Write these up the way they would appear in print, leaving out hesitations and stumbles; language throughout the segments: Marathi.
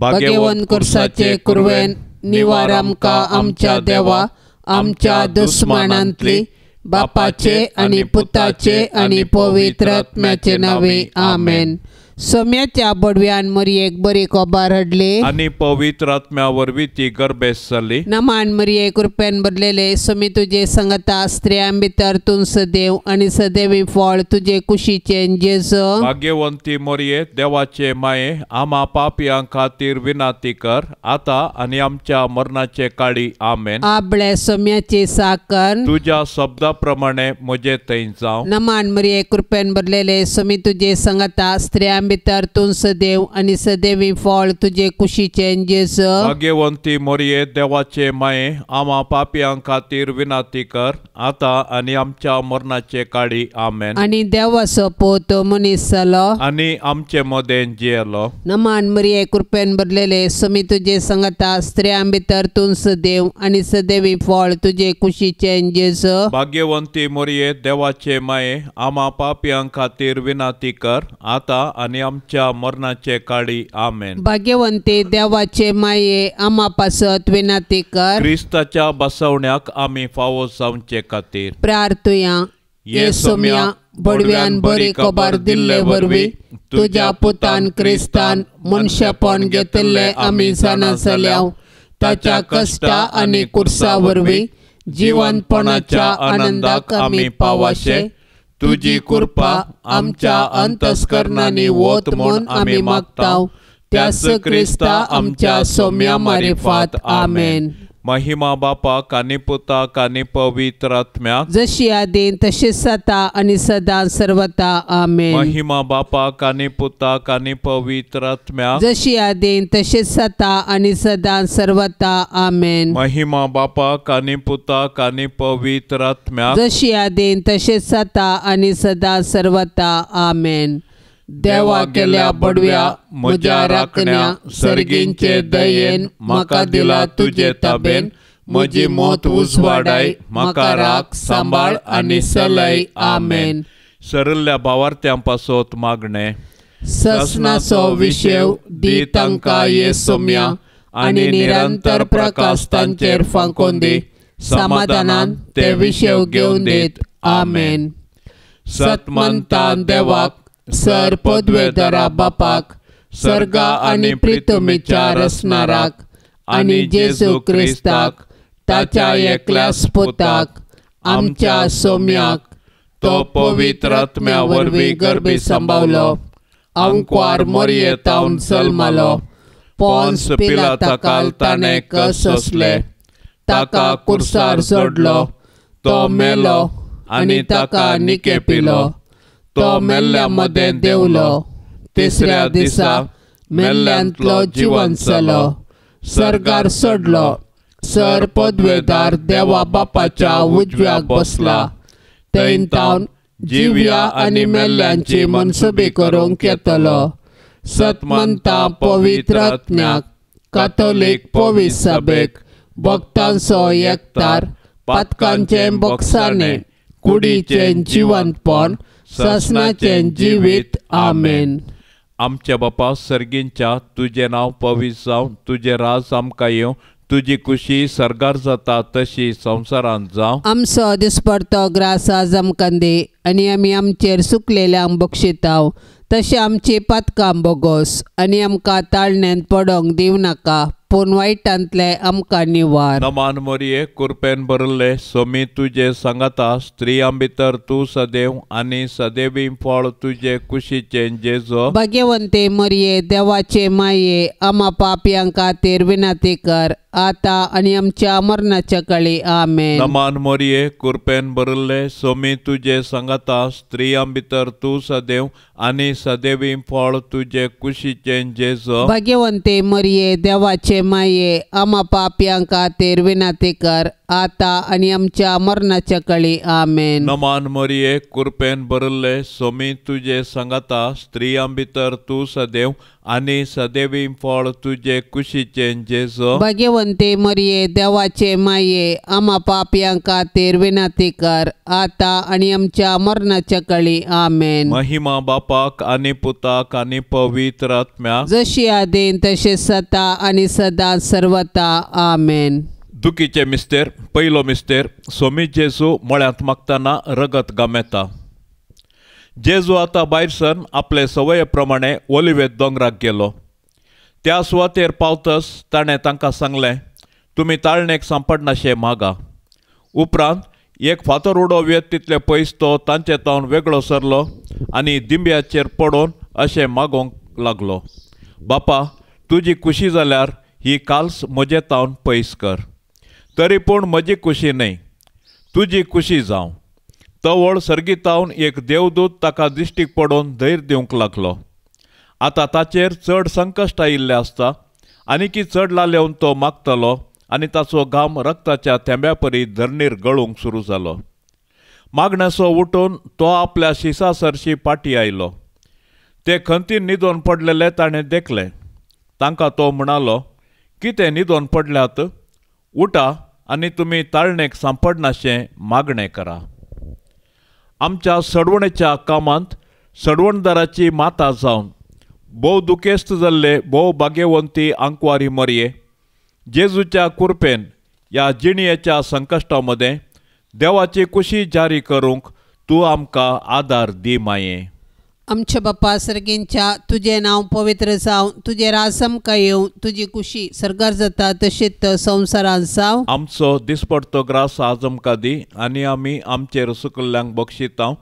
भाग्यवन कुर्साचे कुरवेन निवार आमकां आमच्या देवा आमच्या दुस्मनांतली बापाचे आनी पुताचे आनी पवित्र आत्म्याचे नावे आमेन। सोम्याच्या बडव्यान मरियेक बरी कोबार हडली आनी पवित्र आत्म्या वरवीं ती गर्भेस जाली। नमान मरिये कृपेन भरलेले सोमी तुजे संगता स्त्रियां भितर तूं सदैव आनी सदैवी फळ तुजे कुशीचे जेजू। भाग्यवंती मरिये देवाचे माये आम्हा पापियां खातीर विनाती कर आता आनी आमच्या मरणाचे काळी आमेन। आपले सोम्याची साकन तुझ्या शब्दा प्रमाणे म्हजे थंय जावं। नमान मरिये कृपेन भरलेले सोमी तुजे संगता स्त्रियां भितर तूं सदैव आनी सदैवी फळ तुजे कुशीचे जेजू। भाग्यवंती मरिये देवाचे माये आम्हा पापियां खातीर विनाती कर आता आनी आमच्या मरणाचे काळी आमेन। आनी देवाचो पोत मनीस जालो आनी आमचे मदें जियेलो। नमान मरिये कृपेन भरलेले सोमी तुजे संगता स्त्रियां भितर तूं सदैव आनी सदैवी फळ तुजे कुशीचे जेजू। भाग्यवंती मरिये देवाचे माये आम्हा पापियां खातीर विनाती कर आता आनी आमच्या मरणाचे काळी आमेन। भाग्यवंती देवाचे माये आम्हा पासत विनाती कर क्रिस्ताच्या बसवण्याक आमी फावो जावचे खातीर प्रार्थुया। ये सोम्या बडव्यान बरी खबर दिल्ले वरवीं तुज्या पुतान क्रिस्तान मनशापण घेतिल्ले आमी जाणा जाल्याव ताच्या कश्टा आनी कुर्सा वरवीं जिवंतपणाच्या आनंदाक आमी पावाशे तुजी कृपा आमच्या अंतस्करणांनी वोत म्हूण आमी मागताव त्याच क्रिस्ता आमच्या सोम्या मारिफात आमेन। महिमा बापाक आनी पुताक आनी पवित्र आत्म्याक जशी आदीन तशीच जाता आनी सदां सर्वता आमेन। महिमा बापाक आनी पुताक आनी पवित्र आत्म्याक जशी आदीन तशीच जाता आनी सदां सर्वता आमेन। महिमा बापाक आनी पुताक आनी पवित्र आत्म्याक जशी आदीन तशीच जाता आनी सदां सर्वता आमेन। देवा केल्या बडव्या म्हज्या राखण्या सर्गींचे दयेन म्हाका दिला तुजे ताबेन म्हजी मोत उजवाडाय म्हाका राख सांबाळ आनी सलय आमेन। सरल्ल्या भावार्थ्यां पासत मागणे ससनाचो विशेव दी तांकां ये सोम्या आनी निरंतर प्रकाश तांचेर फांकून दी समाधानान ते विशेव घेवन दीत आमेन। सतमंतान देवाक सर पदवेदरा बापाक सर्गा आनी प्रितुमीच्या रसनाराक आनी जेजू क्रिस्ताक ताच्या एकल्याच पुताक आमच्या सोम्याक तो पवित्र आत्म्या वरवीं गर्भी सांबावलो अंकवार मरियेतावन जल्मालो पोन्स पिलाताकाल ताणें कस सोंसले ताका कुर्सार जोडलो तो मेलो आनी ताका निकेपिलो तो मेल्ल्या मदें देवलो तिसऱ्या दिसा मेल्ल्यांतलो जिवंत जालो सर्गार सोडलो सर पदवेदार देवा बापाच्या उजव्याक बसला थंय तावन जिव्या आनी मेल्ल्यांची मनसुबी करूंक येतलो। सतमंता पवित्र आत्म्याक कातोलीक पवित्र सभेक भक्तांचो एकतार पातकांचे बोगसाणे कुडीचे जिवंतपण ससनाचे जिवीत आमेन। आमच्या बापा सर्गींच्या तुझे नाव पवित्र जावं तुझे राज आमकां येवं तुजी खुशी सर्गार जाता तशी संवसारांत जावं। आमचो दिसपडतो ग्रास आज आमकां दी आनी आमी आमचेर सुकलेल्यांक बक्षिताव तशें आमची पातकां बोगोस आनी आमकां ताळण्यांत पडोंक दिव नाका पूण वायटांतले आमकां निवार। नमान मरिये कृपेन भरले सोमी तुजे सांगता स्त्रियां भितर तूं सदैव आनी सदैवी फळ तुजे कुशीचे जेजू। भाग्यवंते मरिये देवाचे माये आम्हा पापियां खातीर विनाती कर आता आनी आमच्या मरणाच्या काळी आमेन। नमान मरिये कृपेन भरले सोमी तुजे सांगता स्त्रियां भितर तूं सदैव आनी सदैवी फळ तुजे कुशीचे जेजू। भाग्यवंते मरिये देवाचे माये आम्हा पापियां खातीर विनाती कर आता आणि आमच्या मरणाच्या काळी आमेन. नमान मरिये कृपेन भरले सोमी तुझे संगता स्त्रियां भितर तू सदैव आणि सदैवी फळ तुझे कुशीचे जेजो. भाग्यवंते मरिये देवाचे माये आम्हा पापियां खातीर विनंती कर आता आणि आमच्या मरणाच्या काळी आमेन. महिमा बापाक आणि पुताक आणि पवित्र आत्म्याक जशी आदीन तसे सता आणि सदा सर्वता आमेन. दुखीचे मिस्तेर. पयलो मिस्तेर सोमी जेजू मळ्यांत मागतना रगत गामेता. जेजू आतां भायर सर आपले सवये प्रमाणे ओलिवेत दोंगराक गेलो. त्या सुवातेर पावतच ताणें तांकां सांगलें, तुमी ताळणेक सांपडनाशे मागा. उपरांत एक फातर उडो वेत तितले पयस तो तांचे तावन वेगळो सरलो आनी दिंब्याचेर पडोवन अशें मागोंक लागलो, बापा तुजी खुशी जाल्यार ही काल्स म्हजे तावन पयस कर. तरी पूण म्हजी खुशी न्हय, तुजी खुशी जावं. तवळ सर्गीतावन एक देवदूत ताका दिश्टीक पडोवन धैर्य दिवंक लागलो. आतां ताचेर चड संकश्ट आयिल्लें आसता आनी चड लालेवन तो मागतलो आनी ताचो घाम रक्ताच्या थेंब्या परी धरणीर गळूंक सुरू जालो. मागण्याचो उठून तो आपल्या शिसा सरशी फाटी आयलो. ते खंतीन न्हिदोवन पडलेले ताणें देखले. तांकां तो म्हणालो, कितें न्हिदोवन पडल्यात? उठा आनी तुमी ताळणेक सांपडनाशें मागणें करा. आमच्या सडवणेच्या कामांत सडवणदाराची माता जावन भोव दुखेस्त जाल्ले भोव भाग्यवंती आंकवारी मरये, जेजूच्या कृपेन ह्या जिणयेच्या संकश्टा मदें देवाची खुशी जारी करूंक तूं आमकां आदार दी माये. आमच्या बापा सर्गींच्या तुझे नाव पवित्र जावं, तुझे राज आमकां येवं, तुजी खुशी सर्गार जाता तशीच संवसारांत जावं. आमचो दिसपडतो ग्रास आज आमकां दी आनी आमी आमचेर सुकल्ल्यांक बक्षितांव.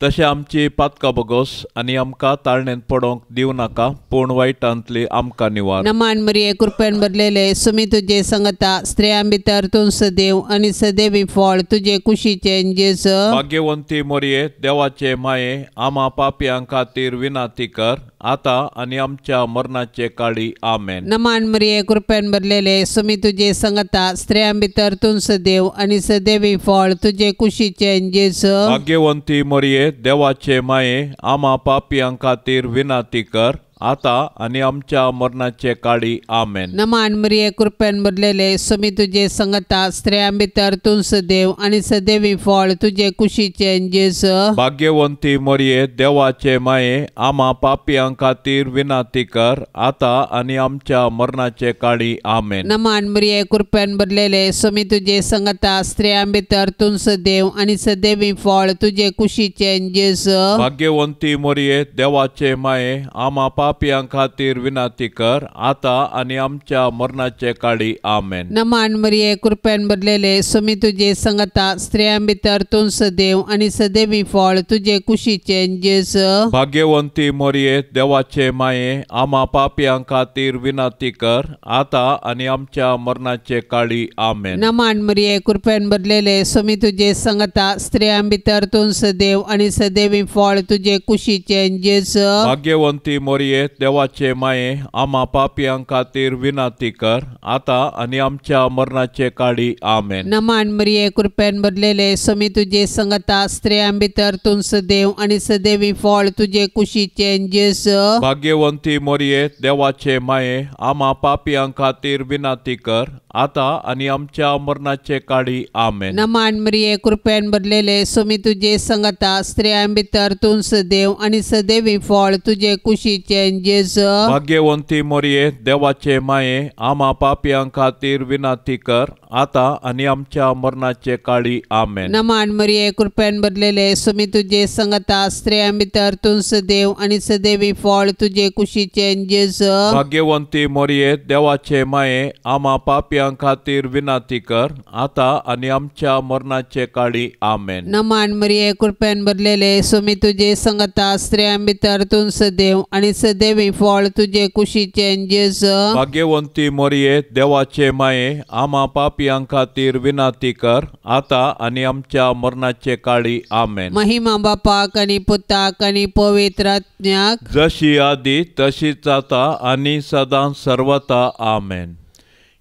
तशें आमची पातकां बगोस आनी आमकां ताळणेंत पडोवंक दिवं नाका, पूण वायटांतली आमकां निवार. नमान मरिये कृपेन भरलेले सुमी तुजे संगता स्त्रियां भितर तूं सदैव आनी सदैवी फळ तुजे कुशीचे जेजू. भाग्यवंती मरिये देवाचे माये आम्हा पापियां खातीर विनंती कर आता आनी आमच्या मरणाचे काळी आमेन. नमान मरिये कृपेन भरलेले सुमी तुजे संगता स्त्रियां भितर तूं सदैव आनी सदैवी फळ तुजे कुशीचे जेजू. भाग्यवंती मरिये देवाचे माये आम्हा पापियां खातीर विनंती कर आता आनी आमच्या मरणाचे काळी आमेन. नमान मरिये कृपेन भरलेले सुमी तुजे संगता स्त्रियां भितर तूं सदैव आनी सदैवी फळ तुजे कुशीचे जेजू. भाग्यवंती मरिये देवाचे माये आम्हा पापियां खातीर विनंती कर आता आनी आमच्या मरणाचे काळी आमेन. नमान मरिये कृपेन भरलेले सुमी तुजे संगता स्त्रियां भितर तूं सदैव आनी सदैवी फळ तुजे कुशीचे जेजू. भाग्यवंती मरिये देवाचे माये आम्हा पापियां खातीर विनंती कर आता आनी आमच्या मरणाचे काळी आमेन. नमान मरिये कृपेन भरलेले सुमी तुजे संगता स्त्रियां भितर तूं सदैव आनी सदैवी फळ तुजे कुशीचे जेजू. भाग्यवंती मरिये देवाचे माये आम्हा पापियां खातीर विनंती कर आता आनी आमच्या मरणाचे काळी आमेन. नमान मरिये कृपेन भरलेले सुमी तुजे संगता स्त्रियां भितर तूं सदैव आनी सदैवी फळ तुजे कुशीचे जेजू. भाग्यवंती मरिये देवाचे माये आम्हा पापियां खातीर विनंती कर आता आनी आमच्या मरणाचे काळी आमेन. नमान मरिये कृपेन भरलेले सुमी तुजे संगता स्त्रियां भितर तूं सदैव आनी सदैवी फळ तुजे कुशीचे जेजू. भाग्यवंती मरिये देवाचे माये आम्हा पापियां खातीर विनंती कर आता आनी आमच्या मरणाचे काळी आमेन. नमान मरिये कृपेन भरलेले सुमी तुजे संगता स्त्रियां भितर तूं सदैव आनी सदैवी फळ तुजे कुशीचे जेजू. भाग्यवंती मरिये देवाचे माये आम्हा पापियां खातीर विनंती कर आता आनी आमच्या मरणाचे काळी आमेन. नमान मरिये कृपेन भरलेले सुमी तुजे संगता स्त्रियां भितर तूं सदैव आनी सदैवी फळ तुजे कुशीचे जेजू. भाग्यवंती मरिये देवाचे माये आम्हा पापियां खातीर विनंती कर आता आनी आमच्या मरणाचे काळी आमेन. नमान मरिये कृपेन भरलेले सुमी तुजे संगता स्त्रियां भितर तूं सदैव आनी सदैवी फळ तुजे कुशीचे जेजू. भाग्यवंती मरिये देवाचे माये आम्हा पापियां खातीर विनंती कर आता आनी आमच्या मरणाचे काळी आमेन. महिमा बापाक आनी पुताक आनी पवित्र आत्म्याक जशी आदी तशीच आता आनी सदां सर्वता आमेन.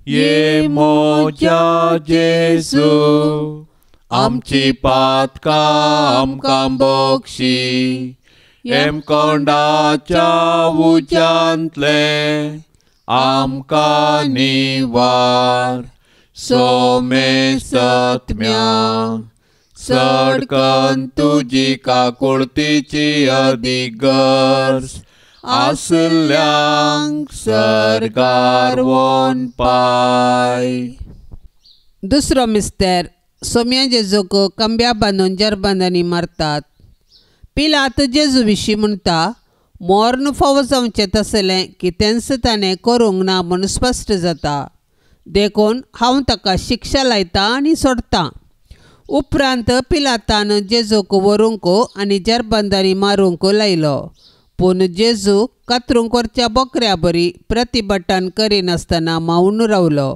ये मोज्या जेजू आमची पातकां आमकां बक्षी एम कोंडाच्या उज्यांतले आमकां निवार सोमे सत्म्या सडकन तुजी काकुळतीची अधिगर्स आसल्यांक सरकार वोन पाय. दुसरो मिस्तेर सोम्या जेजूक कंब्या बांदून जरबंदांनी मारतात. पिलात जेजू विशीं म्हणटा मोर्न फावो जावचें तसलें कितेंच ताणें करूंक ना म्हूण स्पश्ट जाता. देखून हांव ताका शिक्षा लायता आनी सोडटां. उपरांत पिलातान जेजूक व्हरूंक आनी जरबंदांनी मारूंक लायलो. पूण जेजू कातरूंक व्हरच्या बोकऱ्या बरी प्रतिभटन करिनासतना मावून रावलो,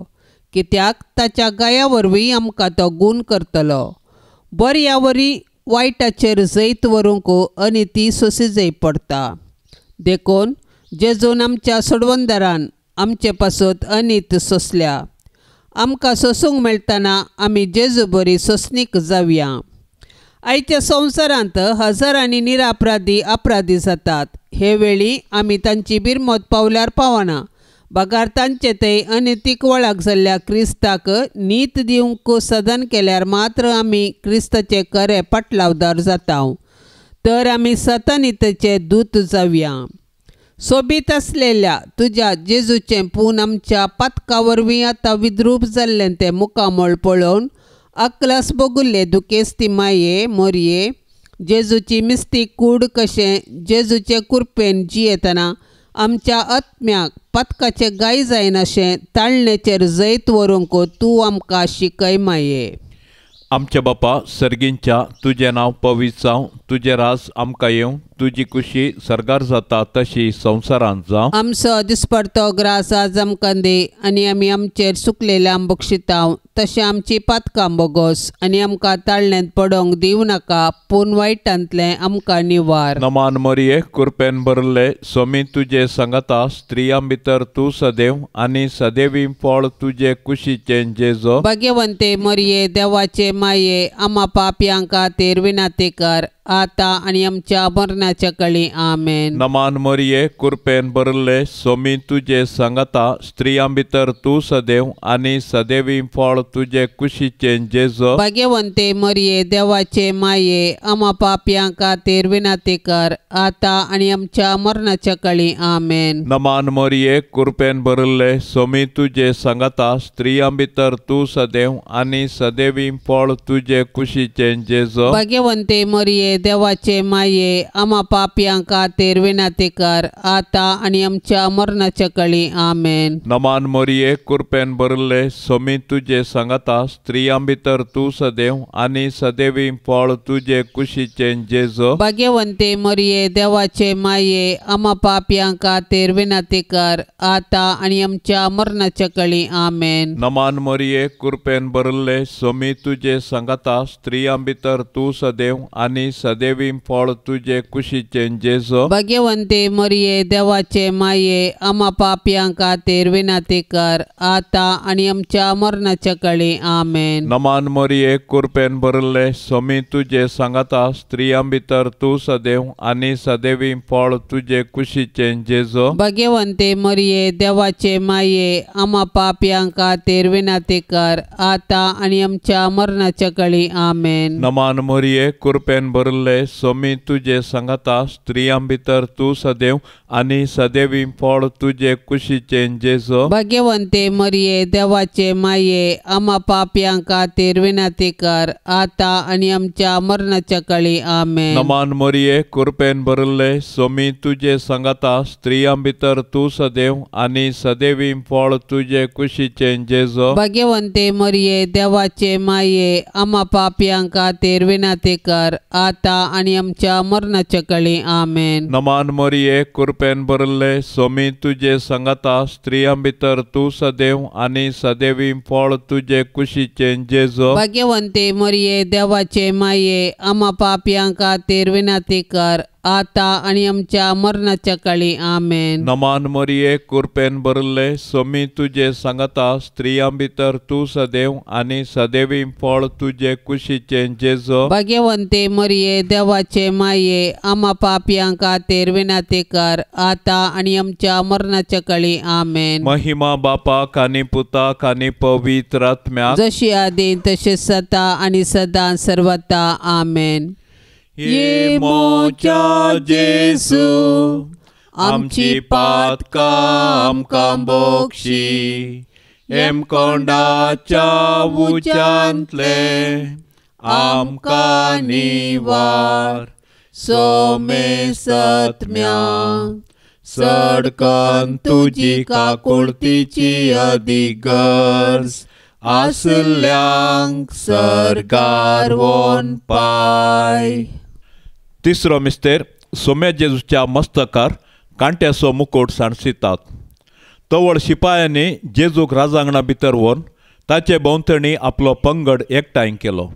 कित्याक ताच्या गाया वरवीं आमकां तो गूण करतलो. बऱ्या वरी वायटाचेर जैत व्हरूंक अनिती सोंसी जाय पडटा. देखून जेजून आमच्या सोडवंदारान आमचे पासत अनीत सोंसल्या. आमकां सोसूंक मेळटना आमी जेजू बरी सोंसणीक जावया. आयच्या संवसारांत हजारांनी निरापराधी अपराधी जातात. हे वेळी आमी तांची बिरमोत पावल्यार पावना. बगार तांचे ते अनितीक वळख जाल्ल्या क्रिस्ताक नीत दिवंक सदन केल्यार मात्र आमी क्रिस्ताचे खरे पाटलावदार जाता. तर आमी सतनितेचे दूत जावया. सोबीत आसलेल्या तुज्या जेजूचें पूण आमच्या पातका वरवीं आतां विद्रूप जाल्लें तें मुखामळ पळोवन अकलास बोगुल्ले दुखेस्ती माये मोरये, जेजूची मिस्तीक कूड कशें जेजूचे कुरपेन जियेतना आमच्या आत्म्याक पातकाचे गाय जायन अशें ताळणेचेर जैत व्हरूंक तूं आमकां शिकय माये. आमच्या बापा सर्गींच्या तुजें नांव पवित्र जावं, तुजें राज आमकां येवं, तुजी कुशी सरगार जाता तशी संवसारांत जावं. आमचो दिसपडतो ग्रास आज आमकां दे आनी आमी आमचेर सुकलेल्या बक्षितांव तशें आमची पातकां बोगोस आनी आमकां ताळण्यांत पडोंक दिवं नाका, पूण वायटांतलें आमकां निवार. नमान मरिये कुरपेन भरले सोमी तुजे संगता स्त्रियां भितर तूं सदैव आनी सदैवी फळ तुजे कुशीचें जेजो. भाग्यवंते मरिये देवाचे माये आमा पापयांक खातीर विनाती कर आता आनी आमच्या मरणाच्या कळी आमेन. नमान मरिये कुरपेन भरले सोमी तुजे संगता स्त्रियां भितर तूं सदैव आनी सदैवी फळ तुजे कुशीचें जेजो. भाग्यवंते मरिये देवाचे माये आमा पापयांक खातीर विनाती कर आता आनी आमच्या मरणाच्या कळी आमेन. नमान मरिये कुरपेन भरले सोमी तुजे संगता स्त्रियां भितर तूं सदैव आनी सदैवी फळ तुजे कुशीचें जेजो. भाग्यवंते मरिये देवाचे माये आमा पापयांक खातीर विनाती कर आता आनी आमच्या मरणाच्या कळी आमेन. नमान मरिये कुरपेन भरले सोमी तुजे संगता स्त्रियां भितर तूं सदैव आनी सदैवी फळ तुजे कुशीचें जेजो. भाग्यवंते मरिये देवाचे माये आमा पापयांक खातीर विनाती कर आता आनी आमच्या मरणाच्या कळी आमेन. नमान मरिये कुरपेन भरले सोमी तुजे संगता स्त्रियां भितर तूं सदैव आनी सदैवी फळ तुजे कुशीचें जेजो. भाग्यवंते मरिये देवाचे माये आमा पापयांक खातीर विनाती कर आता आनी आमच्या मरणाच्या कळी आमेन. नमान मरिये कुरपेन भरले सोमी तुजे संगता स्त्रियां भितर तूं सदैव आनी सदैवी फळ तुजे कुशीचें जेजो. भाग्यवंते मरिये देवाचे माये आमा पापयांक खातीर विनाती कर आता आनी आमच्या मरणाच्या कळी आमेन. नमान मरिये कुरपेन भरले सोमी तुजे संगता स्त्रियां भितर तूं सदैव आनी सदैवी फळ तुजे कुशीचें जेजो. भाग्यवंते मरिये देवाचे माये आमा पापयांक खातीर विनाती कर आता आनी आमच्या मरणाच्या कळी आमेन. नमान मरिये कुरपेन भरले सोमी तुजे संगता स्त्रियां भितर तूं सदैव आनी सदैवी फळ तुजे कुशीचें जेजो. भाग्यवंते मरिये देवाचे माये आमा पापयांक खातीर विनाती कर आता आनी आमच्या मरणाच्या कळी आमेन. नमान मरिये कुरपेन भरले सोमी तुजे संगता स्त्रियां भितर तूं सदैव आनी सदैवी फळ तुजे कुशीचें जेजो. भाग्यवंते मरिये देवाचे माये आमा पापयांक खातीर विनाती कर आता आणि आमच्या मरणाच्या काळी आमेन. नमान मरिये कृपेन भरले स्वामी तुझे सांगता स्त्रियां भितर तू सदैव आणि सदैवी फळ तुझे कुशीचे जेजो. भाग्यवंते मरिये देवाचे माये आम्हा पापियांक खातीर विनंती कर आता आणि आमच्या मरणाच्या काळी आमेन. महिमा बापाक आनी पुताक आनी पवित्र आत्म्याक जशी आदी तशी सता आणि सदा सर्वता आमेन. ये मोच्या जेसू आमची पातकां आमकां बोगशी एम कोंडाच्या उच्यांतले आमकां निवार. सोमे सत्म्या सडकन तुजी काकुळतीची अधिगर्ज आसल्यांक सरकार वोन पाय. तिसरो मिस्तेर सोम्या जेजूच्या मस्तकार कांट्याचो मुकुट सांडसितात. तवळ शिपायांनी जेजूक राजांगणा भितर व्हरून ताचे भोंवतणी आपलो पंगड एकठांय केलो.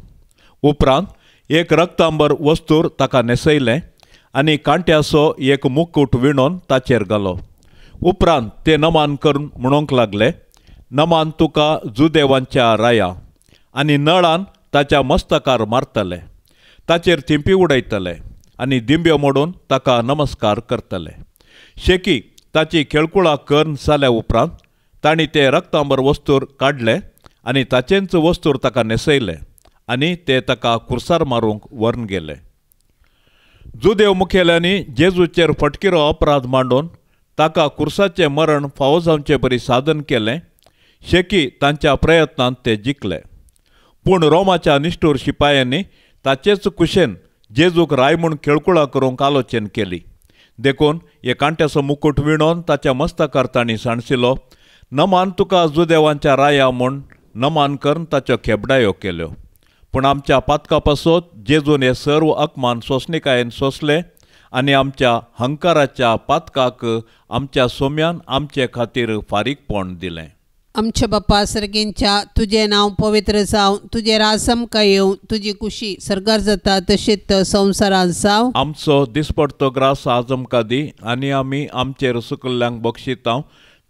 उपरांत एक रक्तांबर वस्तूर ताका नेसयलें आनी कांट्याचो एक मुकुट विणोवन ताचेर घालो. उपरांत ते नमान करून म्हणूंक लागले, नमान तुका जुदेवांच्या राया. आनी नळान ताच्या मस्तकार मारतले, ताचेर थिंपी उडयतले आनी दिंब्यो मोडून ताका नमस्कार करतले. शेकी ताची खेळकुळा करून जाल्या उपरांत तांणी ते रक्तांबर वस्तूर काडले आनी ताचेंच वस्तूर ताका नेसयले आनी ते ताका कुर्सार मारूंक व्हरून गेले. जुदेव मुखेल्यांनी जेजूचेर फटकिरो अपराध मांडून ताका कुर्साचें मरण फावो जावचे परी साधन केलें. शेकी तांच्या प्रयत्नांत ते जिखले. पूण रोमाच्या निश्ठूर शिपायांनी ताचेच कुशेन जेजूक राय म्हूण खेळकुळा करूंक आलोचन केली. देखून हे कांट्याचो मुकुट विणोवन ताच्या मस्तकार तांणी सांडसिलो. नमान तुका जुदेवांच्या राया म्हूण नमान करून ताच्यो खेबडायो केल्यो. पूण आमच्या पातका पासत जेजून हे सर्व अकमान सोंसणिकायेन सोंसले आनी आमच्या हंकाराच्या पातकाक आमच्या सोम्यान आमचे खातीर फारीकपण दिलें. आमच्या बापा सर्गींच्या तुझे नाव पवित्र जावं, तुझे राज आमकां येवं, तुजी कुशी सरकार जाता तशीच संवसारांत जावं. आमचो दिसपडतो ग्रास आज आमकां दी आनी आमी आमचेर सुकल्ल्यांक बक्षिता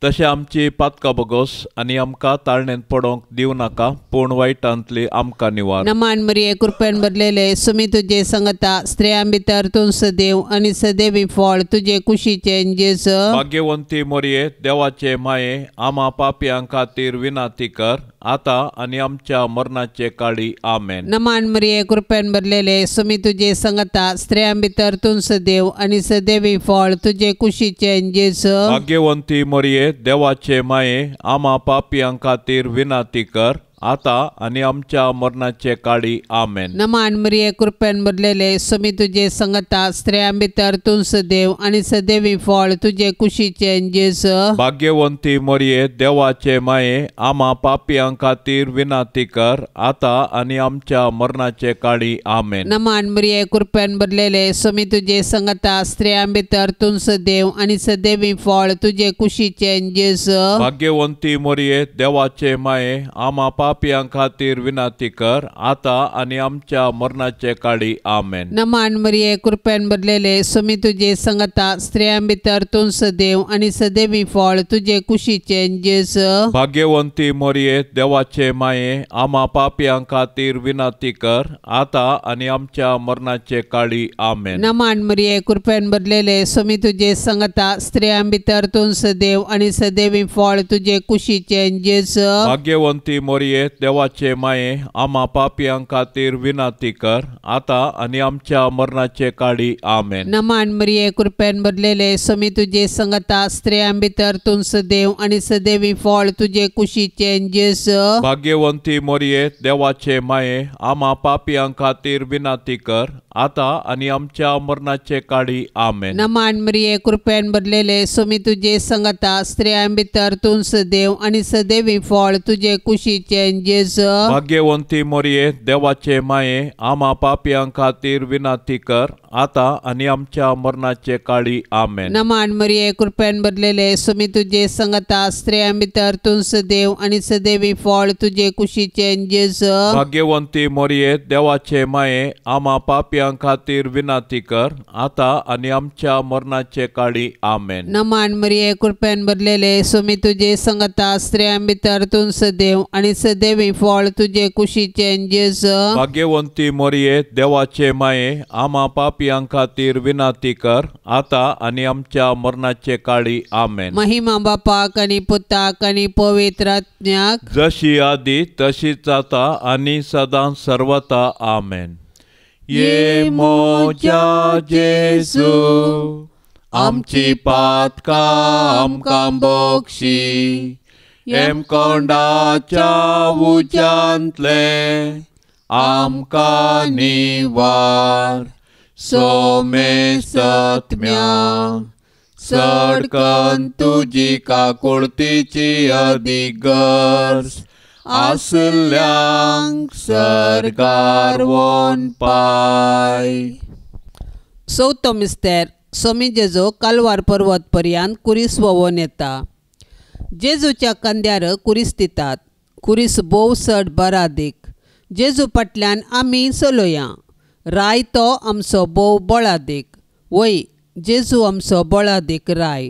तशें आमची पातकां बगोस आनी आमकां ताळणेंत पडोवंक दिवं नाका पूण वायटांतली आमकां निवार. नमान मरिये कृपेन भरलेले सुमी तुजे सांगता स्त्रियां भितर तूं सदैव आनी सदैवी फळ तुजे कुशीचे जेजू. भाग्यवंती मरिये देवाचे माये आम्हा पापियां खातीर विनाती कर आता आनी आमच्या मरणाचे काळी आमेन. नमान मरिये कृपेन भरलेले सुमी तुजे सांगता स्त्रियां भितर तूं सदैव आनी सदैवी फळ तुजे कुशीचे जेजू. भाग्यवंती मरिये देवाचे माये आम्हा पापियां खातीर विनाती कर आता आनी आमच्या मरणाचे काळी आमेन. नमान मरिये कृपेन भरलेले सुमी तुजे सांगता स्त्रियां भितर तूं सदैव आनी सदैवी फळ तुजे कुशीचे जेजू. भाग्यवंती मरिये देवाचे माये आम्हा पापियां खातीर विनाती कर आता आनी आमच्या मरणाचे काळी आमेन. नमान मरिये कृपेन भरलेले सुमी तुजे सांगता स्त्रियां भितर तूं सदैव आनी सदैवी फळ तुजे कुशीचे जेजू. भाग्यवंती मरिये देवाचे माये आम्हा पापियां खातीर विनाती कर आता आनी आमच्या मरणाचे काळी आमेन. नमान मरिये कृपेन भरलेले सुमी तुजे सांगता स्त्रियां भितर तूं सदैव आनी सदैवी फळ तुजे कुशीचे जेजू. भाग्यवंती मरिये देवाचे माये आम्हा पापियां खातीर विनाती कर आता आनी आमच्या मरणाचे काळी आमेन. नमान मरिये कृपेन भरलेले सुमी तुजे सांगता स्त्रियां भितर तूं सदैव आनी सदैवी फळ तुजे कुशीचे जेजू. भाग्यवंती मरिये देवाचे माये आम्हा पापियां खातीर विनाती कर आता आनी आमच्या मरणाचे काळी आमेन. नमान मरिये कृपेन भरलेले सुमी तुजे सांगता स्त्रियां भितर तूं सदैव आनी सदैवी फळ तुजे कुशीचे जेजू. भाग्यवंती मरिये देवाचे माये आम्हा पापियां खातीर विनाती कर आता आनी आमच्या मरणाचे काळी आमेन. नमान मरिये कृपेन भरलेले सुमी तुजे सांगता स्त्रियां भितर तूं सदैव आनी सदैवी फळ तुजे कुशीचे जेजू. भाग्यवंती मरिये देवाचे माये आम्हा पापियां खातीर विनाती कर आता आणि आमच्या मरणाचे काळी आमेन. नमान मरिये कृपेन भरलेले स्वामी तुझे संगता स्त्रियां भितर तूं सदैव आणि सदैवी फळ तुझे कुशीचे जेजू. भाग्यवंती मरिये देवाचे माये आम्हा पापियां खातीर विनाती कर आता आणि आमच्या मरणाचे काळी आमेन. नमान मरिये कृपेन भरलेले स्वामी तुझे संगता स्त्रियां भितर तूं सदैव आणि सदैवी फळ तुझे कुशीचे जेजू. भाग्यवंती मरिये देवाचे माये आम्हा पापियां खातीर विनाती कर आता आणि आमच्या मरणाचे काळी आमेन. महिमा बापाक आणि पुताक आणि पवित्र आत्म्याक जशी आदी तशीच आता आणि सदां सर्वता आमेन. ये मोजा जेजू आमची पातकां आमकां बक्षी एम कोंडाच्या उज्यांतले आमकां निवार. सोमे सत्म्या सडकन तुजी काकुळतीची अधिगर्स आसल्यांक सरकार वोन पाय. चवथो मिस्तेर स्वामी जेजू कालवार पर्वत पर्यंत कुरीस वोवून येता. जेजूच्या कंद्यार कुरीस दितात. कुरीस बोव चड बरादीक. जेजू फाटल्यान आमी चलोया. राय तो आमचो बोव बळादीक. वय जेजू आमचो बळादीक राय.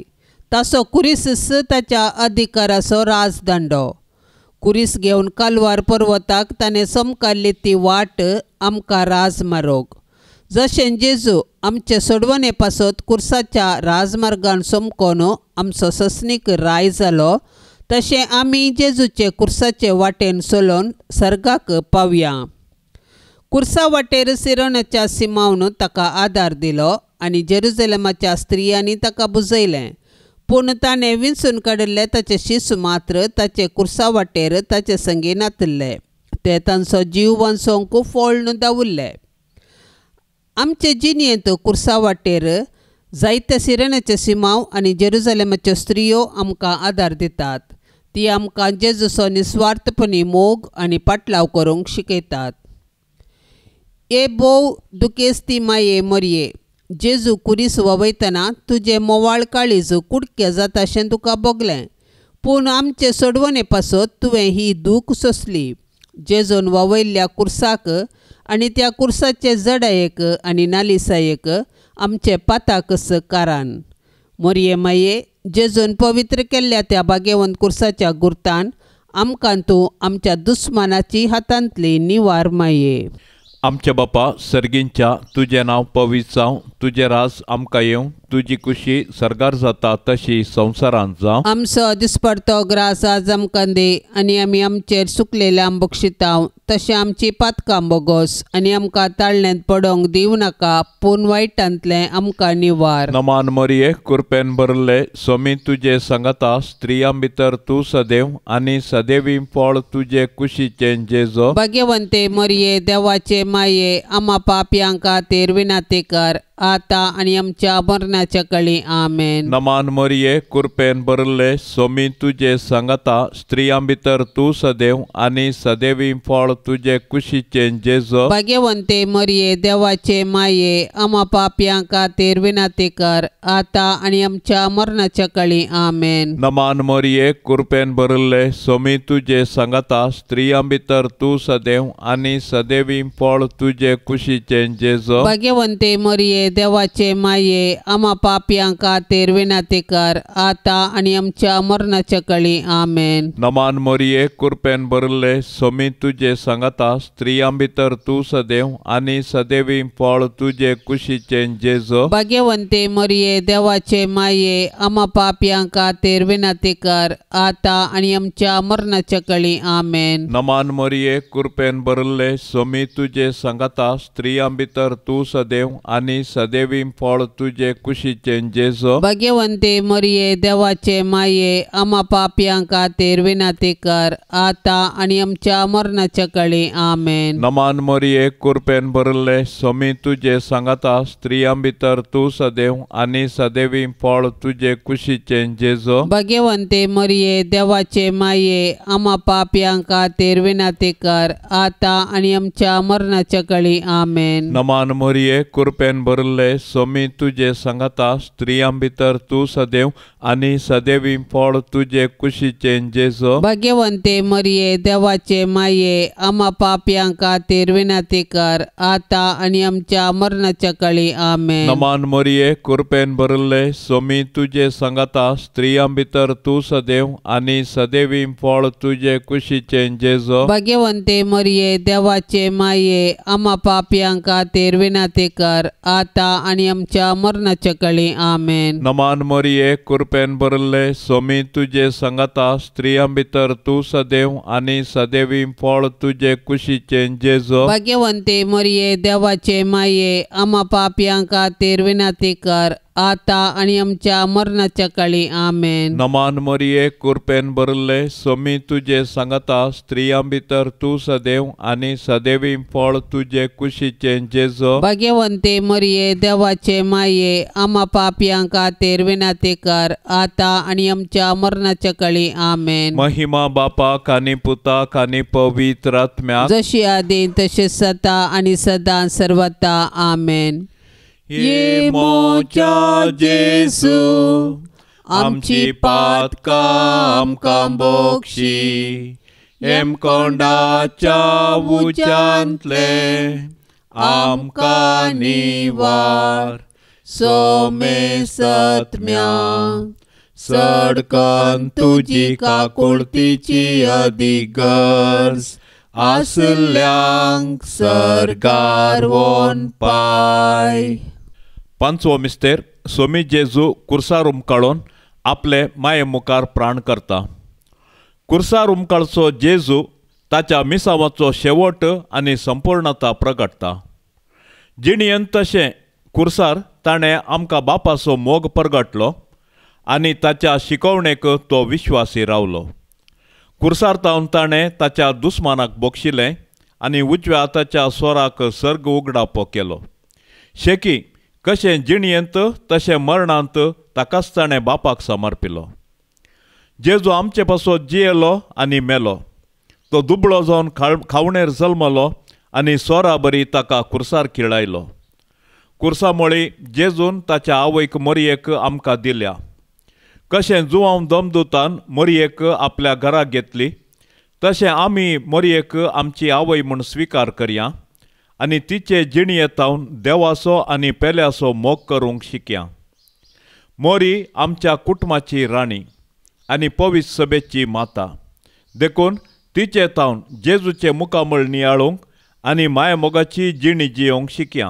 ताचो कुरीस ताच्या अधिकाराचो राजदंडो. कुरीस घेवन कालवार पर्वताक ताणें समकाल्ली ती वाट आमकां राजमार्ग. जशें जेजू आमचे सोडवणे पासत कुर्साच्या राजमार्गान समकोन आमचो ससनीक राय जालो तशें आमी जेजूचे कुर्साचे वाटेन चलोवन सर्गाक पावया. कुर्सा वाटेर सिरोनाच्या सिमावन ताका आदार दिलो आनी जेरुझलेमाच्या स्त्रियांनी ताका बुजयलें. पूण ताणें विंचून काडिल्ले ताचे शिस मात्र ताचे कुर्सा वाटेर ताचे संगी नातल्ले. ते तांचो जीव वांचोवंक फोळून दावुरले. आमचे जिणयेंत कुर्सा वाटेर जायते सिरेनाचे सिमांव आनी जेरुझलेमाच्यो स्त्रियो आमकां आदार दितात. ती आमकां जेजूचो निस्वार्थपणी मोग आनी पाटलाव करूंक शिकयतात. ए बोव दुखेस्ती माये मरिये जेजू कुरीस ववयतना तुजें मोवाळ काळीज कुडकें जाता अशें तुका भोगलें. पूण आमचे सोडवणे पासत तुवें ही दूख सोंसली. जेजून ववयल्ल्या कुर्साक आनी त्या कुर्साचे जडायेक आनी नालिसायेक आमचे पाताकस कारण. मरिये माये जेजून पवित्र केल्ल्या त्या भाग्यवंत कुर्साच्या गुर्तान आमकां तूं आमच्या दुस्मानाची हातांतली निवार माये. आमच्या बापा सर्गींच्या तुजें नांव पवित्र जावं. तुजें राज आमकां येवं. तुजी कुशी सरगार जाता तशी संवसारांत जावं. आमचो दिसपडतो ग्रास आज आमकां दे आनी आमी आमचेर सुकलेल्या बक्षितांव तशें आमची पातकां बोगोस आनी आमकां ताळण्यांत पडोवंक दिवं नाका पूण वायटांतलें आमकां निवार. नमान मरिये कृपेन भरले स्वामी तुजे संगता स्त्रियां भितर तूं सदैव आनी सदैवी फळ तुजे कुशीचें जेजू. भाग्यवंते मरिये देवाचे माये आम्हा पापयां खातीर विनाती कर आता आनी आमच्या मरणाच्या काळी आमेन. नमान मरिये कृपेन भरले स्वामी तुजे संगता स्त्रियां भितर तूं सदैव आनी सदैवी फळ तुजे कुशीचें जेजू. भाग्यवंते मरिये देवाचे माये आम्हा पापयां खातीर विनाती कर आता आनी आमच्या मरणाच्या काळी आमेन. नमान मरिये कृपेन भरले स्वामी तुजे संगता स्त्रियां भितर तूं सदैव आनी सदैवी फळ तुजे कुशीचें जेजू. भाग्यवंते मरिये देवाचे माये आम्हा पापयां खातीर विनाती कर आता आनी आमच्या मरणाच्या काळी आमेन. नमान मरिये कृपेन भरले स्वामी तुजे संगता स्त्रियां भितर तूं सदैव आनी सदैवी फळ तुजे कुशीचें जेजू. भाग्यवंते मरिये देवाचे माये आम्हा पापयां खातीर विनाती कर आता आनी आमच्या मरणाच्या काळी आमेन. नमान मरिये कृपेन भरले स्वामी तुजे संगता स्त्रियां भितर तूं सदैव आनी सदैवी फळ तुजे कुशीचें जेजू. भाग्यवंते मरिये देवाचे माये आम्हा पापयां खातीर विनाती कर आता आनी आमच्या मरणाच्या काळी आमेन. नमान मरिये कृपेन भरले स्वामी तुजे संगता स्त्रियां भितर तूं सदैव आनी सदैवी फळ तुजे कुशीचें जेजू. भाग्यवंते मरिये देवाचे माये आम्हा पापयां खातीर विनाती कर आता आनी आमच्या मरणाच्या काळी आमेन. नमान मरिये कृपेन भरले बरले सोमी तुझे सांगता स्त्रियां भितर तू सदैव आणि सदैवी फळ तुझे कुशीचे जेजो. भाग्यवंते मरिये देवाचे माये आम्हा पापियां खातीर विनंती कर आता आणि आमच्या मरणाच्या काळी आमेन. नमान मरिये कृपेन बरले सोमी तुझे सांगता स्त्रियां भितर तू सदैव आणि सदैवी फळ तुझे कुशीचे जेजो. भाग्यवंते मरिये देवाचे माये आम्हा पापियां खातीर विनंती कर आता आणि आमच्या मरणाच्या काळी आमेन. नमान मरिये कृपेन बरले सोमी तुझे सांगता स्त्रियां भितर तू सदैव आणि सदैवी फळ तुझे कुशीचे जेजो. भाग्यवंते मरिये देवाचे माये आम्हा पापियां खातीर विनंती कर आता आणि आमच्या मरणाच्या काळी आमेन. नमान मरिये कृपेन बरले सोमी तुझे सांगता स्त्रियां भितर तू सदैव आणि सदैवी फळ तुझे कुशीचे जेजो. भाग्यवंते मरिये देवाचे माये आम्हा पापियां खातीर विनंती कर आता आणि आमच्या मरणाच्या काळी आमेन. महिमा बापाक आणि पुताक आणि पवित्र आत्म्याक जशी आदी तसेच सता आणि सदा सर्वता आमेन. ये मोच्या जेसू आमची पातका आमकां बोगशी एम कोंडाच्या उच्यांतले आमकां निवार सोमे सत्म्या सडकन तुजी काकुळतीची अधिगर्ज आसल्यांक सरकार वोन पाय. पांचवो मिस्तेर सोमी जेजू कुर्सार उमकाळून आपले माये मुखार प्राण करता. कुर्सार उमकाळचो जेजू ताच्या मिसावाचो शेवट आनी संपूर्णता प्रगटता. जिणयेन तशें कुर्सार ताणें आमकां बापाचो मोग प्रगटलो आनी ताच्या शिकवणेक तो विश्वासी रावलो. कुर्सार तावन ताणें ताच्या दुस्मानाक बोगशिलें आनी उजव्या हाताच्या स्वराक सर्ग उगडापो केलो. शेकी कशें जिणयेंत तशें मरणांत ताकाच ताणें बापाक समर्पिलो. जेजू आमचे पासत जियेलो आनी मेलो. तो दुबळो जावन खावणेर जल्मलो आनी सोरा बरी ताका कुर्सार खिळायलो. कुर्सामोळी जेजून ताच्या आवयक मरियेक आमकां दिल्या. कशें जुवांव दमदुतान मरियेक आपल्या घराक घेतली तशें आमी मरियेक आमची आवय म्हूण स्विकार करया आनी तिचे जिणयेतावन देवाचो आनी पेल्याचो मोग करूंक शिकया. मोरी आमच्या कुटुंबाची राणी आनी पवित्र सभेची माता देखून तिचे तावन जेजूचे मुखामळ नियाळूंक आनी मायमोगाची जिणी जियोंक शिकया.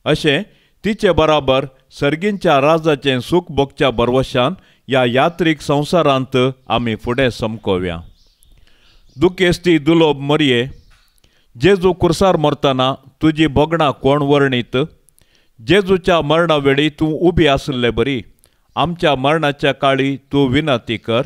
अशें तिचे बराबर सर्गींच्या राजाचें सूख भोगच्या बरवशान ह्या यात्रीक संवसारांत आमी फुडें समकोव्या. दुखेस्ती दुलोब मरिये जेजू कुर्सार मरतना तुजी बोगणां कोण वर्णीत. जेजूच्या मरणा वेळी तूं उबी आसले बरी. आमच्या मरणाच्या काळी तूं विनंती कर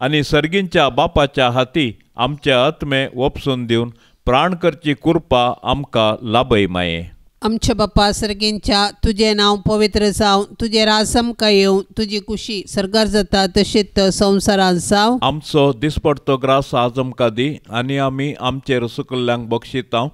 आनी सर्गींच्या बापाच्या हाती आमचे आत्मे वपसून दिवन प्राण करची कृपा आमकां लाभय माये. आमच्या बापा सर्गींच्या तुझे नाव पवित्र जावं, तुझे राज आमकां येवं, तुजी कुशी सरकार जाता तशीच संवसारांत जावं. आमचो दिसपडतो ग्रास आज आमकां दी आनी आमी आमचेर सुकल्ल्यांक बक्षितांव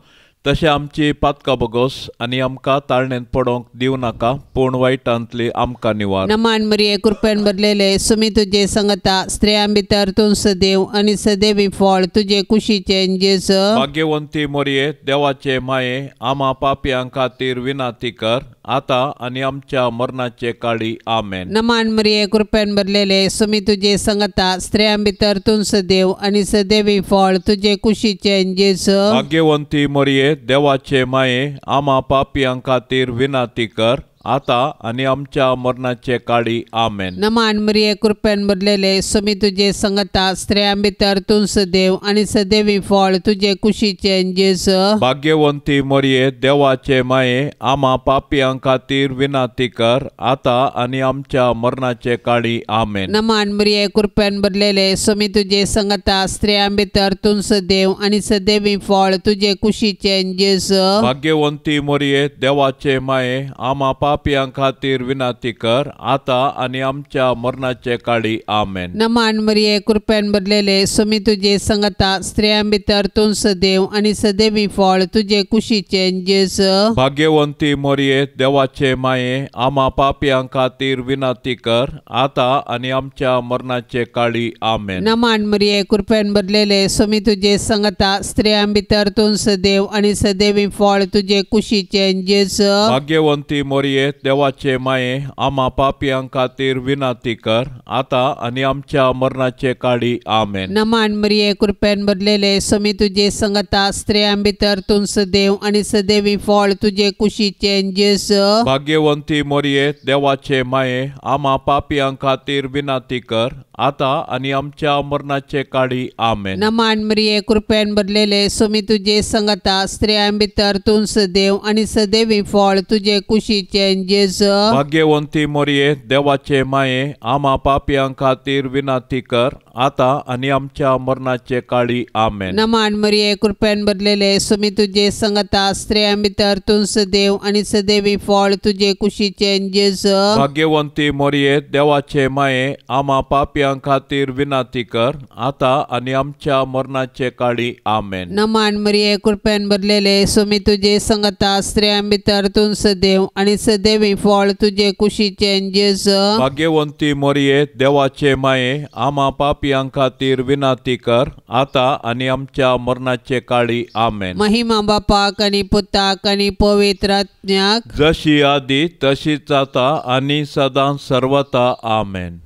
तशें आमची पातकां बोगोस आनी आमकां ताळणेंत पडोवंक दिवं नाका पूण वायटांतली आमकां निवार. नमान मरिये कृपेन भरलेले सुमी तुजे सांगता स्त्रियां भितर तूं सदैव आनी सदैवी फळ तुजे कुशीचे जेजू. भाग्यवंती मरिये देवाचे माये आम्हा पापियां खातीर विनंती कर आता आनी आमच्या मरणाचे काळी आमेन. नमान मरिये कृपेन भरलेले सुमी तुजे सांगता स्त्रियां भितर तूं सदैव आनी सदैवी फळ तुजे कुशीचे जेजू. भाग्यवंती मरिये देवाचे माये आम्हा पापियां खातीर विनंती कर आता आनी आमच्या मरणाचे काळी आमेन. नमान मरिये कृपेन भरलेले सुमी तुजे सांगता स्त्रियां भितर तूं सदैव आनी सदैवी फळ तुजे कुशीचे जेजू. भाग्यवंती मरिये देवाचे माये आम्हा पापियां खातीर विनंती कर आता आनी आमच्या मरणाचे काळी आमेन. नमान मरिये कृपेन भरलेले सुमी तुजे सांगता स्त्रियां भितर तूं सदैव आनी सदैवी फळ तुजे कुशीचे जेजू. भाग्यवंती मरिये देवाचे माये आम्हा पापियां खातीर विनाती कर आता आणि आमच्या मरणाचे काळी आमेन. नमान मरिये कृपेन भरलेले स्वामी तुझे संगता स्त्रियां भितर तूं सदैव आणि सदैवी फळ तुझे कुशीचे जेस. भाग्यवंती मोरये देवाचे माये आम्हा पापियां खातीर विनाती कर आता आणि आमच्या मरणाचे काळी आमेन. नमान मरिये कृपेन भरलेले स्वामी तुझे संगता स्त्रियां भितर तूं सदैव आणि सदैवी फळ तुझे कुशीचे जेस. भाग्यवंती मोरये देवाचे माये आम्हा पापियां खातीर विनाती कर आता आणि आमच्या मरणाचे काळी आमेन. नमान मरिये कृपेन भरलेले स्वामी तुझे संगता स्त्रियां भितर तूं सदैव आणि सदैवी फळ तुझे कुशीचे जेस. भाग्यवंती मोरये देवाचे माये आम्हा पापियां खातीर विनाती कर आता आणि आमच्या मरणाचे काळी आमेन. नमान मरिये कृपेन भरलेले स्वामी तुझे संगता स्त्रियां भितर तूं सदैव आणि सदैवी फळ तुझे कुशीचे जेस. भाग्यवंती मोरये देवाचे माये आम्हा पापियां खातीर विनाती कर आता आणि आमच्या मरणाचे काळी आमेन. नमान मरिये कृपेन भरलेले स्वामी तुझे संगता स्त्रियां भितर तूं सदैव आणि सदैवी फळ तुझे कुशीचे जेस. भाग्यवंती मोरये देवाचे माये आम्हा पापियां खातीर विनाती कर आता आणि आमच्या मरणाचे काळी आमेन. नमान मरिये कृपेन भरलेले स्वामी तुझे संगता स्त्रियां भितर तूं सदैव आणि सदैवी फळ तुझे कुशीचे जेस. भाग्यवंती मोरये देवाचे माये आम्हा पापियां खातीर विनाती कर आता आणि आमच्या मरणाचे काळी आमेन. महिमा बापाक आणि पुताक आणि पवित्र आत्म्याक जशी आदी तशीच आता आणि सदां सर्वता आमेन.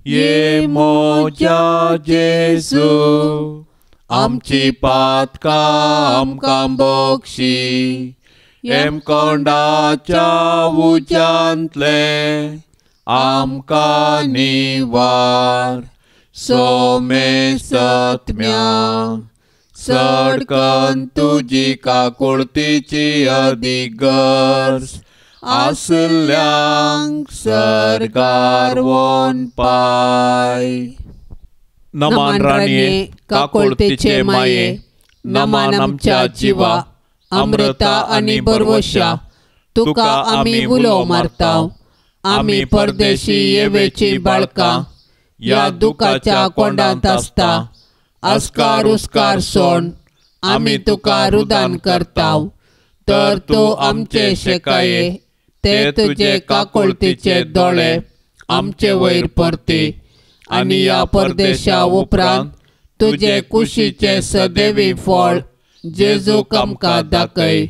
ये मोजा जेसू आमची पातकां आमकां बक्षी एम कोंडाच्या उज्यांतले आमकां निवार सोमे सत्म्या सडकन तुजी काकुळतीची अधिगर्स आसल्यांक सरकार वोन पाय. नमान राणये काकुळतीचे माये नमान आमच्या जिवा अमृता आणि बरवशा तुका आमी उलो मारताव. आमी परदेशी येवेची बाळकां या दुखाच्या कोंडांत आसता अस्कार उस्कार सोड आमी तुका रुदान करताव. तर तूं आमचे शेकाये ते तुझे काकुळतीचे दोळे आमचे वयर परती आणि या परदेशा उपरांत तुझे कुशीचे सदैवी फळ जेजूक आमकां दाखय.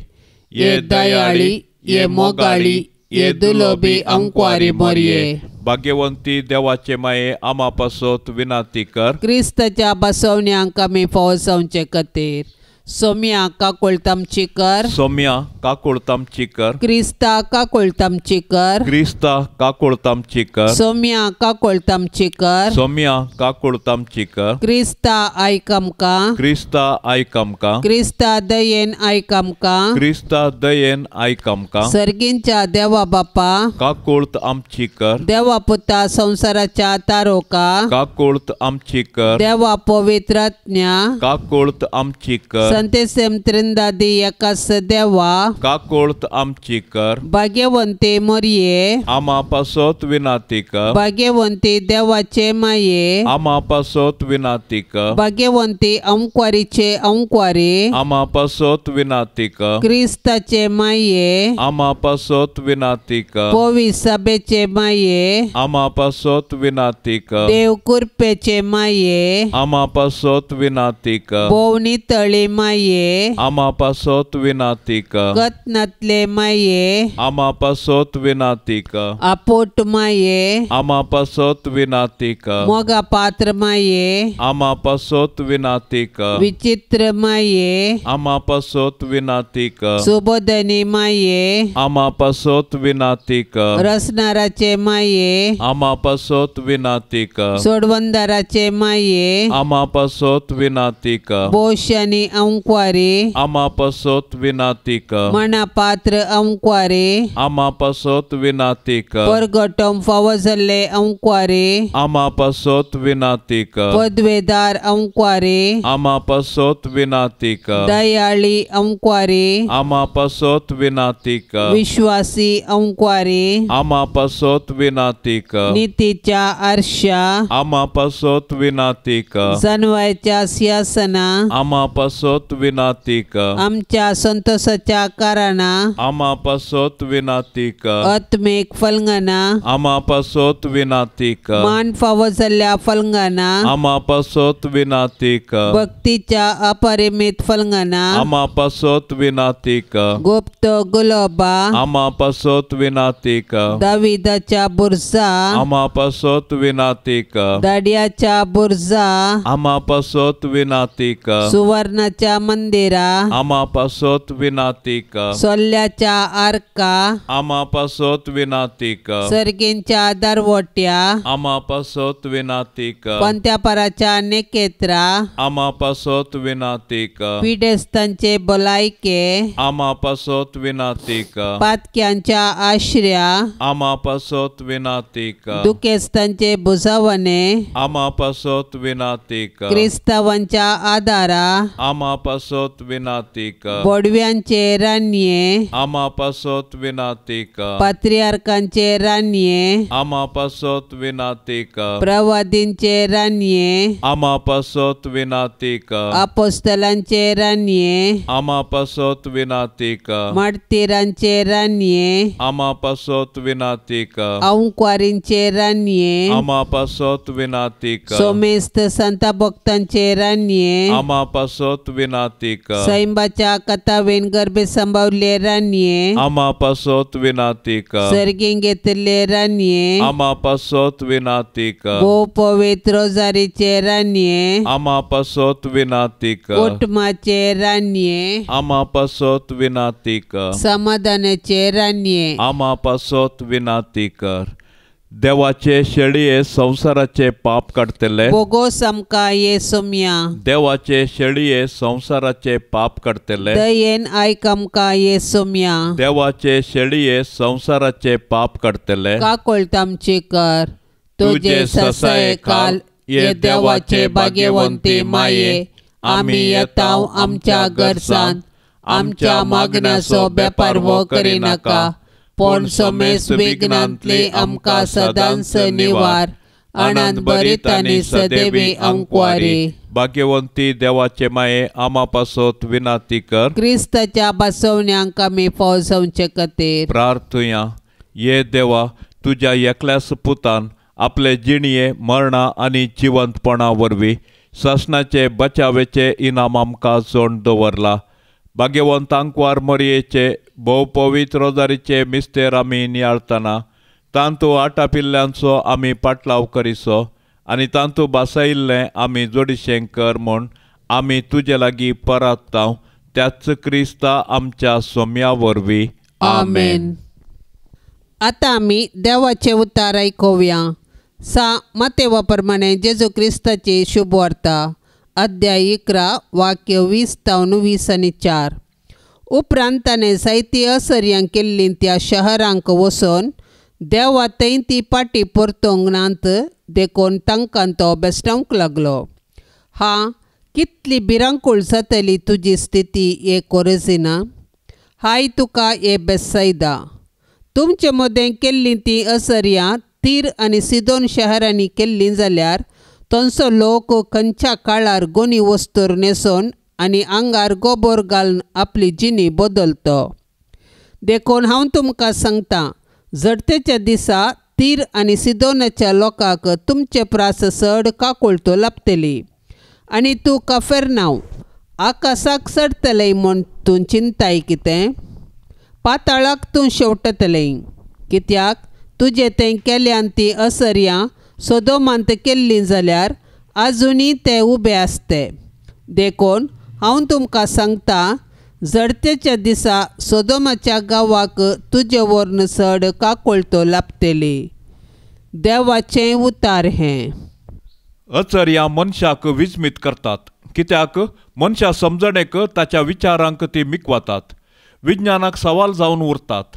ये दयाळी ये मोगाळी ये दुलोबी अंकवारी मोरये. भाग्यवंती देवाचे माये आम्हा पासत विनाती कर. क्रिस्ताच्या बसवण्यांक आमी फवसवचे खातीर सोम्या काकुळतामची कर. सोम्या काकुळतामची कर. क्रिस्ता काकुळतामची कर. क्रिस्ता काकुळतामची कर. सोम्या काकुळतामची कर. सोम्या काकुळतामची कर. क्रिस्ता आयक आमकां. क्रिस्ता आयक आमकां. क्रिस्ता दयेन आयक आमकां. क्रिस्ता दयेन आयक आमकां. सर्गींच्या देवा बापा काकुळत आमची कर. देवा पुता संसाराच्या तारोका काकुळत आमची कर. देवा पवित्र आत्म्या काकुळत आमची कर. संतेसेम त्रिंदादी एकाच देवा काकुळत आमची कर. भाग्यवंते मोरये आम्हा पासत विनाती कर. भाग्यवंती देवाचे माये आम्हा पासत विनाती कर. भाग्यवंती अंकवारीचे अंकवारी आम्हा पासत विनाती कर. क्रिस्ताचे माये आम्हा पासत विनाती कर. पवी सभेचे माये आम्हा पासत विनाती कर. देव कृपेचे माये आम्हा पासत विनाती कर. भोवनी तळी माये आम्हा पासत विनाती कर. कतनातले माये आम्हा पासत विनाती कर. आपोट माये आम्हा पासत विनाती कर. मोगा पात्र माये आम्हा पासत विनाती कर. विचित्र माये आम्हा पासत विनाती कर. सुबोधनी माये आम्हा पासत विनाती कर. रसनाराचे माये आम्हा पासत विनाती कर. सोडवंदाराचे माये आम्हा पासत विनाती कर. बोशानी अंक्वारे आमा पसोत विनाती कर मनापात्र अंक्वारे आमा पसोत विनाती कर परगटम फावजल्ले अंक्वारे आमा पसोत विनाती कर पदवेदार अंक्वारे आमा पसोत विनाती कर दयाळी अंक्वारे आमा पसोत विनाती कर विश्वासी अंक्वारे आमा पसोत विनाती कर नीतीच्या आरशा आमा पसोत विनाती कर जानवायच्या सिंहासना आमा पसोत विनाती कर आमच्या संतोषाच्या कारणा आमा पसोत विनाती कर आत्मिक फलंगना आमा पसोत विनाती कर मान फावजल्ल्या फलंगना आमा पसोत विनाती कर भक्तीच्या अपरिमित फलंगना आमा पसोत विनाती कर गुप्त गुलाबा आमा पसोत विनाती कर दाविदाच्या बुरजा आमा पसोत विनाती कर दाडियाच्या बुरजा आमा पसोत विनाती कर सुवर्णाच्या मंदिरा आमा पसोत विनाती कर सोल्ल्याच्या आर्का आमा पसोत विनाती कर सर्गींच्या दरवट्या आमा पसोत विनाती कर पंत्यापराच्या नेकेत्रा आमा पसोत विनाती कर पिडेस्तांचे बोलायके आमा पसोत विनाती कर पातक्यांच्या आश्रया आमा पसोत विनाती कर दुखेस्तांचे बुजावणे आमा पसोत विनाती कर क्रिस्तावांच्या आदारा आमा पसोत विनाती कर बोडव्यांचे रान्ये आमा पसोत विनाती कर पात्रियार्कांचे रान्ये आमा पसोत विनाती कर प्रवादींचे रान्ये आमा पसोत विनाती कर अपोस्तलांचे रान्ये आमा पसोत विनाती कर मार्तिरांचे रान्ये आमा पसोत विनाती कर अंक्वारींचे रान्ये आमा पसोत विनाती कर सोमेस्त संता भक्तांचे रान्ये आमा पसोत विनाती कर सैंबाच्या कथावेन गर्भे संभावले रान्ये आमा पसोत विनाती कर सर्गीं घेतले रान्ये आमा पसोत विनाती कर भोव पवित्र रोजारीचे रान्ये आमा पसोत विनाती कर कुटुंबाचे रान्ये आमा पसोत विनाती कर समाधानाचे रान्ये आमा पसोत विनाती कर देवाचे शेळये संसाराचे पाप काडतले बोगोस आमकां येसुम्या देवाचे शेळये संसाराचे पाप काडतले दयेन आयक आमकां येसुम्या देवाचे शेळये संसाराचे पाप काडतले काकोळत आमची कर तुझे ससाये काल ये देवाचे भाग्यवंती माये आमी येताव आमच्या गरजांत आमच्या मागण्याचो बेपार वो करिनाका पण सोमेस विघ्नांतली आमकां सदांच निवार आनंद भरीत आनी सदैवी अंक्वारी भाग्यवंती देवाचे माये आमा पासोत विनाती कर क्रिस्ताच्या बसवण्यांक आमी फौजवचे खातीर प्रार्थुया ये देवा तुज्या एकल्याच पुतान आपले जिणये मरणा आनी जिवंतपणा वरवीं शासनाचे बचावेचे इनाम आमकां जोड दवरला भाग्यवंत अंकवार मरयेचे भोव पवित्र रोजारीचे मिस्तेर आमी नियाळतना तांतू आटा पिल्ल्यांचो आमी पाटलाव करिसो आनी तांतू बासायिल्लें आमी जोडिशें कर म्हूण आमी तुजे लागीं परतांव त्याच क्रिस्ता आमच्या सोम्या वरवीं आमेन. आतां आमी देवाचे उतार आयकुया. मतेवा प्रमाणे जेजू क्रिस्ताची शुभ वार्ता अध्याय 11 वाक्य 20-20 उपरांत ताणें जायती असर्यां केल्लीं त्या शहरांक वचून देवा थंय ती पाटी परतोवंक नात देखून तांकां तो बेश्टावंक लागलो. कितली भिरांकूळ जातली तुजी स्थिती हे कोरजिना. हाय तुका हे बेतसैदा. तुमचे मदें केल्लीं ती असर्यां तीर आनी सिदोन शहरांनी केल्लीं जाल्यार तांचो लोक खंयच्या काळार गोनी वस्तूर न्हेसोन आनी आंगार गोबोर घालून आपली जिणी बदलतो. देखून हांव तुमकां सांगतां जडतेच्या दिसा तीर आनी सिदोनाच्या लोकांक तुमचे प्रास चड काकुळतो लाभतली. आनी तूं कफरनाव आकाशाक चडतलें म्हूण तूं चिंताय कितें? पाताळाक तूं शेवटतलें. कित्याक तुजे थंय केल्यान ती असर्यां सोदोमांत केल्लीं जाल्यार आजुनी ते उबे आसते. देखून हांव तुमकां सांगतां जडतेच्या दिसा सोदोमाच्या गांवाक तुजे वरन चड काकुळतो लाभतली. देवाचें उतार हें. अचर्या मनशाक विस्मीत करतात कित्याक मनशा समजणेक ताच्या विचारांक ती मिकवातात, विज्ञानाक सवाल जावन उरतात।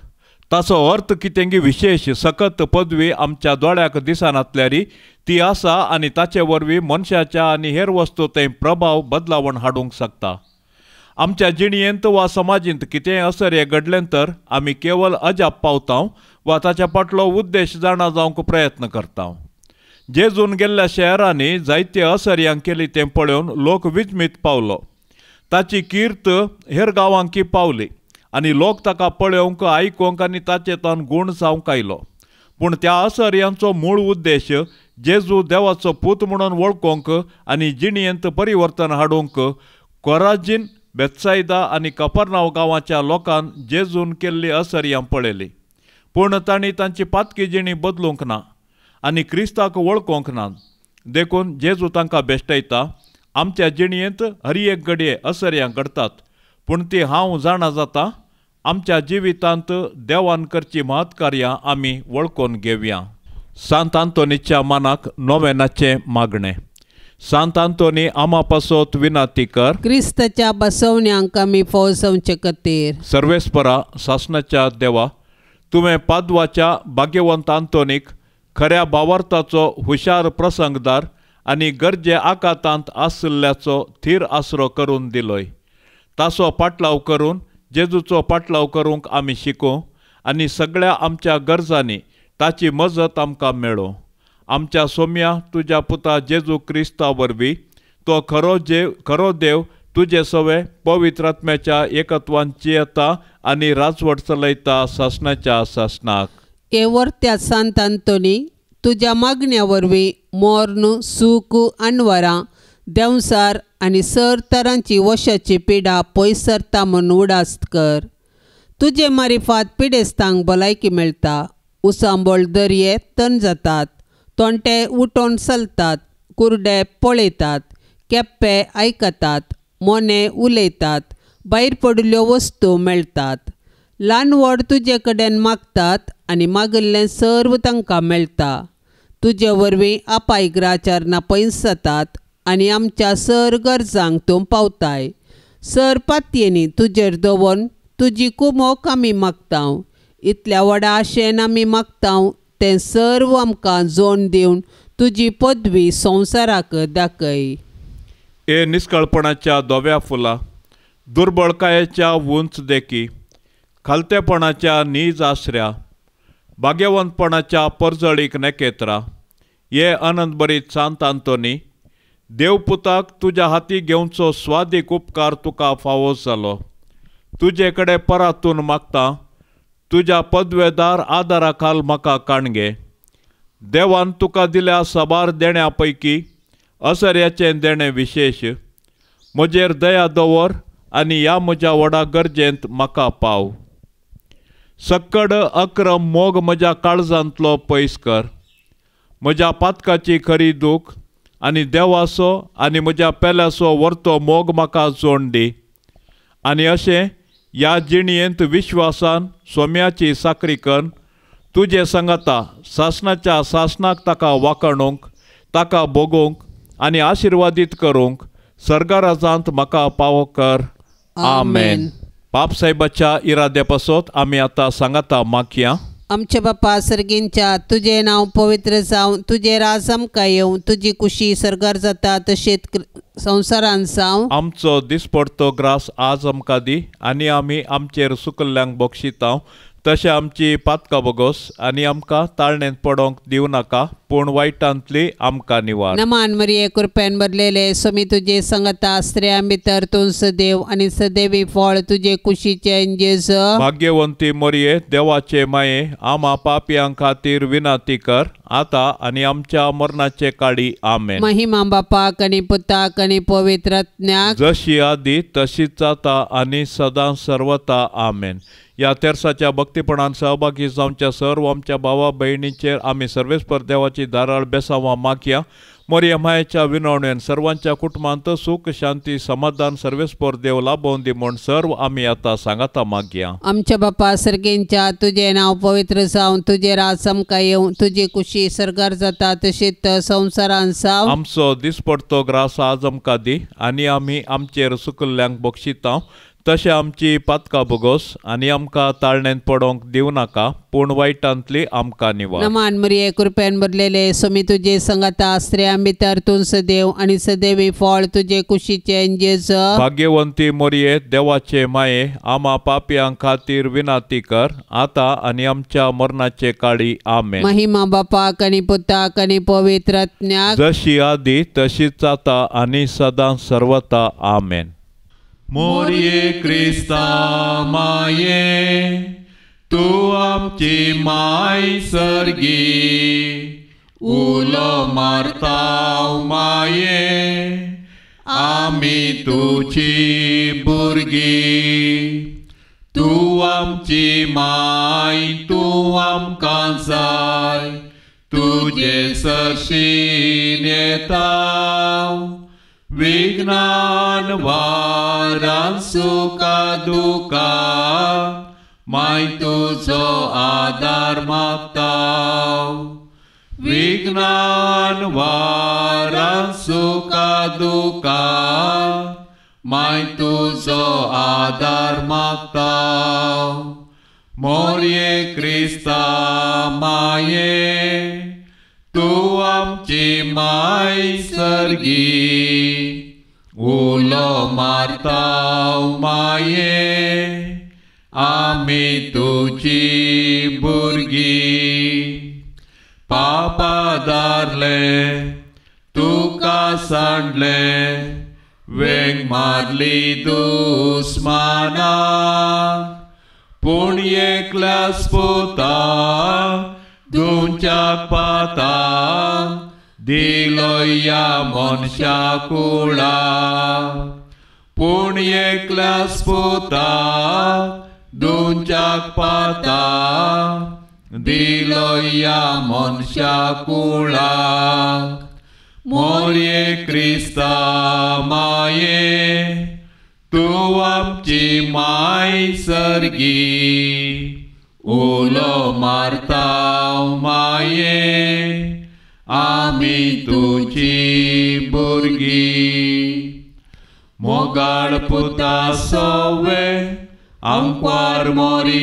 ताचो अर्थ कितेंगी विशेष सकत पदवी आमच्या दोळ्याक दिसनातल्यारी ती आसा आनी ताचे वरवीं मनशाच्या आनी हेर वस्तू ते प्रभाव बदलावण हाडूंक शकता। आमच्या जिणयेंत वा समाजींत कितेंय असर घडलें तर आमी केवळ अजाप पावता वा ताच्या फाटलो उद्देश जाणा जावंक प्रयत्न करता। जेजून गेल्ल्या शहरांनी जायते असर्यांक केली तें पळोवन लोक विस्मीत पावलो। ताची कीर्त हेर गांवांकी पावली आनी लोक ताका पळोवंक आयकूंक आनी ताचे तान गूण जावंक आयलो। पूण त्या असर्यांचो मूळ उद्देश जेजू देवाचो पूत म्हणून वळखूंक आनी जिणयेंत परिवर्तन हाडूंक कोराजीन, बेत्साइदा आनी कफरनाव गांवाच्या लोकांन जेजून केल्ली असर्यां पळयली। पूण तांणी तांची पातकी जिणी बदलूंक ना आनी क्रिस्ताक वळखूंक ना। देखून जेजू तांकां बेश्टयता, आमच्या जिणयेंत हर एक घडये असर्यां घडतात, पूण ती हांव जाणा जाता। आमच्या जिवितांत देवान करची महत्कार्यां आमी वळखून घेवया। सांत आंतोनीच्या मानाक नोवेनाचे मागणे। सांत आंतोनी आमा पासत विनाती कर, क्रिस्ताच्या बसवण्यांक आमी फौजवचे खातीर। सर्वेस्परा सासणाच्या देवा, तुवें पाद्वाच्या भाग्यवंत आंतोनीक खऱ्या भावार्थाचो हुशार प्रसंगदार आनी गरजे आकातांत आसल्याचो थीर आसरो करून दिलोय। ताचो पाटलाव करून जेजूचो पाटलाव करूंक आमी शिकूं आनी सगळ्या आमच्या गरजांनी ताची मजत आमकां मेळो। आमच्या सोम्या तुज्या पुता जेजू क्रिस्ता वरवीं तो खरो देव तुजे सवे पवित्र आत्म्याच्या एकत्वान जियेता आनी राजवट चलयता सासणाच्या सासणाक। हे वर्त्या सांत आंतोनी, तुज्या मागण्या वरवीं मोर्न, सूख, आनवरां, देंवसार आनी सर तरांची वशाची पिडा पयस सरता म्हूण उडास्त कर। तुजे मारिफात पिडेस्तांक भलायकी मेळटा, उसांबोळ दर्ये तण जातात, तोंटे उठोवन चलतात, कुर्डे पळयतात, केप्पे आयकतात, मोने उलयतात, भायर पडिल्ल्यो वस्तू मेळतात। ल्हान व्हड तुजे कडेन मागतात आनी मागिल्लें सर्व तांकां मेळटा। तुजे वरवीं अपायग्राचारणां पयस जातात आनी आमच्या सर गरजांक तूं पावताय। सर पातयेनी तुजेर दवरून तुजी कुमोक आमी मागता। इतल्या व्हडा आशेन आमी मागता तें सर्व आमकां जोड दिवन तुजी पदवी संवसाराक दाखय। हे निश्कळपणाच्या धव्या फुला, दुर्बळकायेच्या उंच देखी, खालतेपणाच्या नीज आसऱ्या, भाग्यवंतपणाच्या परजळीक नेकेत्रा, हे आनंद भरीत सांत आंतोनी, देवपुताक तुज्या हाती घेवचो स्वादीक उपकार तुका फावो जालो। तुजे कडेन परातून मागता, तुज्या पदवेदार आदारा खाल म्हाका काणगे। देवान तुका दिल्या साबार देण्या पैकी असर्याचें देणें विशेश। म्हजेर दया दवर आनी ह्या म्हज्या व्हडा गरजेंत म्हाका पाव। सक्कड अक्रम मोग म्हज्या काळजांतलो पयस कर। म्हज्या पातकाची खरी दूख आनी देवाचो आनी म्हज्या पेल्याचो व्हरतो मोग म्हाका जोड दी। आनी अशें ह्या जिणयेंत विश्वासान सोम्याची साकरी करून तुजे सांगाता सासणाच्या सासणाक ताका वाखणूंक, ताका भोगूंक आनी आशिर्वादीत करूंक सर्गराजांत म्हाका पावो कर। आमेन। पाप साहेबाच्या इराद्या पासत आमी आतां सांगाता मागया। आमचे बापा सर्गींच्या, तुझे नाव पवित्र जावं, तुझे राज आमकां येवं, तुजी कुशी सर्गार जाता तशेंच संवसारान जावं। आमचो दिसपडतो ग्रास आज आमकां दी आनी आमी आमचेर सुकल्ल्यांक बक्षिता तशें आमची पातकां बगोस आनी आमकां ताळणेंत पडोंक दिवं नाका, पूण वायटांतली आमकां निवार। नमान मरिये कृपेन भरलेले, स्वामी तुजे संगता स्त्रियां भितर तूं सदैव आनी सदैवी फळ तुजे कुशीचे जेजू। भाग्यवंती मरिये, देवाचे माये, आमा पापयां खातीर विनाती कर, आता आनी आमच्या मरणाचे काळी। आमेन। महिमा बापाक आनी पुताक आनी पवित्र आत्म्याक, जशी आदी तशीच आता आनी सदां सर्वता। आमेन। या तेरसाच्या भक्तीपणान सहभागी जावच्या सर्व आमच्या भावा बहिणींचेर आमी सर्वेस्पर देवाची दाराळ बेसांवां मागया। मोरया मायेच्या विनवणेन सर्वांच्या कुटुंबांत सुख शांती समाधान सर्वेस्पर देव लाभोवन दी म्हूण सर्व आमी आतां सांगाता मागया. आमच्या बापा सर्गेंच्या तुझे नाव पवित्र जावन तुझे राज आमकां येवं तुझी खुशी सरकार जाता तशीच संवसारान जावं. आमचो दिसपडतो ग्रास आज आमकां दी आनी आमी आमचेर सुकल्ल्यांक बक्षिता तशें आमची पातकां भोगोस आनी आमकां ताळणेन पडोवंक दिवं नाका पूण वायटांतली आमकां निवार. नमान मरिये कृपेन भरलेले सोमी तुजे संगता स्त्रियां भितर तूं सदैव आनी सदैवी फळ तुजे कुशीचे जेजू. भाग्यवंती मोरये देवाचे माये आमा पापयां खातीर विनाती कर आतां आनी आमच्या मरणाचे काळी आमेन. महिमा बापाक आनी पुताक आनी पवित्र आत्म्याक जशी आदी तशीच आता आनी सदां सर्वता आमेन. मोरये क्रिस्ता माये तू आमची माय सर्गी उलो मारताव माये आमी तुची भुरगी. तू आमची माय तू आमकां जाय तुजे सरशीन येताव विज्ञान वारान सुखा दुखा माय तुजो आदार मागताव. विज्ञान वारान सुखा दुखा माय तुजो आदार मागताव. मोरये क्रिस्ता माये तू आमची माय सर्गी उलो मारताव माये आमी तुची भुरगी. पापा दारले तुका सांडले वेंग मारली दुस्माना पूण एकल्यास पोता दोनच्याक पाता दिलो या मनशा कुळा. पूण एकल्यास पोता दोनच्याक पाता दिलो या मनशा कुळा. मोरये क्रिस्ता माये तू आमची माय सर्गी उलो मारताव माये आमी तुची भुरगी. मोगाळ पुता सोवे आमकां मोरी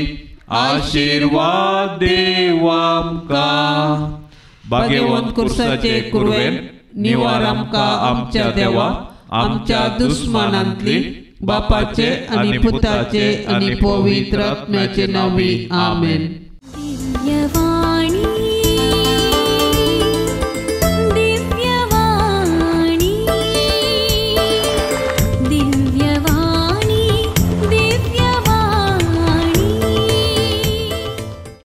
आशिर्वाद देव आमकां. भाग्यवंत कुर्साचे कुरवेन निवार आमकां आमच्या देवा आमच्या दुस्मानांतली बापाचे आनी पुताचे आनी पवित्र आत्म्याचे नांवी आमेन.